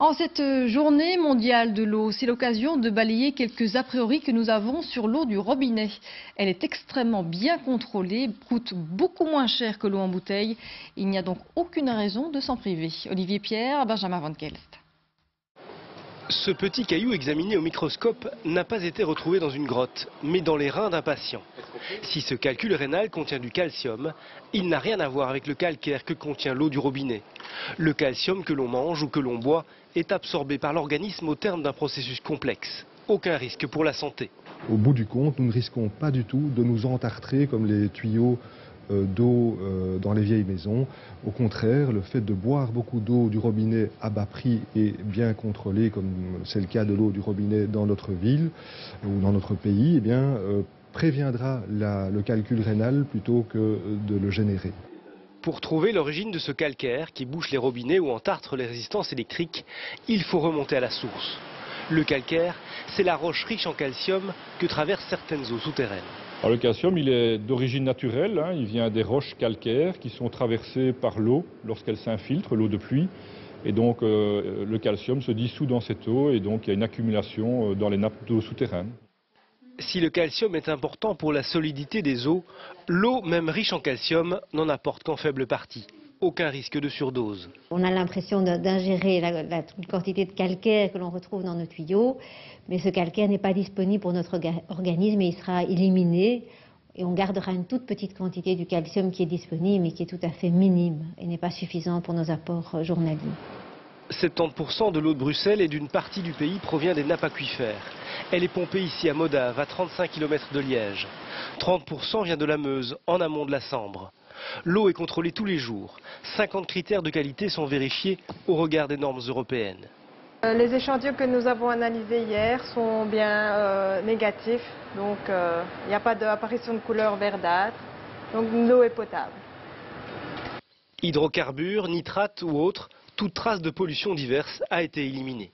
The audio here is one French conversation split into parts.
En cette journée mondiale de l'eau, c'est l'occasion de balayer quelques a priori que nous avons sur l'eau du robinet. Elle est extrêmement bien contrôlée, coûte beaucoup moins cher que l'eau en bouteille. Il n'y a donc aucune raison de s'en priver. Olivier Pierre, Benjamin Van Kelst. Ce petit caillou examiné au microscope n'a pas été retrouvé dans une grotte, mais dans les reins d'un patient. Si ce calcul rénal contient du calcium, il n'a rien à voir avec le calcaire que contient l'eau du robinet. Le calcium que l'on mange ou que l'on boit est absorbé par l'organisme au terme d'un processus complexe. Aucun risque pour la santé. Au bout du compte, nous ne risquons pas du tout de nous entartrer comme les tuyaux d'eau dans les vieilles maisons. Au contraire, le fait de boire beaucoup d'eau du robinet à bas prix et bien contrôlée, comme c'est le cas de l'eau du robinet dans notre ville ou dans notre pays, eh bien, préviendra le calcul rénal plutôt que de le générer. Pour trouver l'origine de ce calcaire qui bouche les robinets ou entartre les résistances électriques, il faut remonter à la source. Le calcaire, c'est la roche riche en calcium que traversent certaines eaux souterraines. Alors, le calcium, il est d'origine naturelle, il vient des roches calcaires qui sont traversées par l'eau lorsqu'elle s'infiltre, l'eau de pluie. Et donc le calcium se dissout dans cette eau et donc il y a une accumulation dans les nappes d'eau souterraines. Si le calcium est important pour la solidité des eaux, l'eau, même riche en calcium, n'en apporte qu'en faible partie. Aucun risque de surdose. On a l'impression d'ingérer la quantité de calcaire que l'on retrouve dans nos tuyaux, mais ce calcaire n'est pas disponible pour notre organisme et il sera éliminé et on gardera une toute petite quantité du calcium qui est disponible mais qui est tout à fait minime et n'est pas suffisant pour nos apports journaliers. 70% de l'eau de Bruxelles et d'une partie du pays provient des nappes aquifères. Elle est pompée ici à Modave, à 35 km de Liège. 30% vient de la Meuse, en amont de la Sambre. L'eau est contrôlée tous les jours. 50 critères de qualité sont vérifiés au regard des normes européennes. Les échantillons que nous avons analysés hier sont bien négatifs, donc il n'y a pas d'apparition de couleur verdâtre, donc l'eau est potable. Hydrocarbures, nitrates ou autres, toute trace de pollution diverse a été éliminée.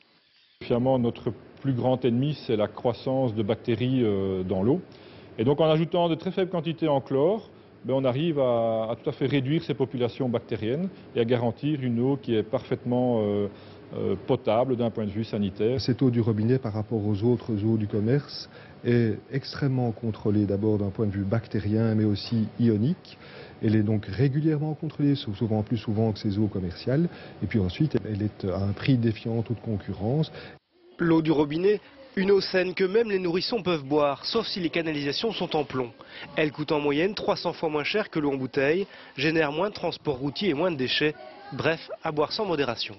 Finalement, notre plus grand ennemi, c'est la croissance de bactéries dans l'eau. Et donc en ajoutant de très faibles quantités en chlore, on arrive à tout à fait réduire ces populations bactériennes et à garantir une eau qui est parfaitement potable d'un point de vue sanitaire. Cette eau du robinet par rapport aux autres eaux du commerce est extrêmement contrôlée d'abord d'un point de vue bactérien mais aussi ionique. Elle est donc régulièrement contrôlée, souvent plus souvent que ces eaux commerciales. Et puis ensuite, elle est à un prix défiant toute concurrence. L'eau du robinet, une eau saine que même les nourrissons peuvent boire, sauf si les canalisations sont en plomb. Elle coûte en moyenne 300 fois moins cher que l'eau en bouteille, génère moins de transport routier et moins de déchets. Bref, à boire sans modération.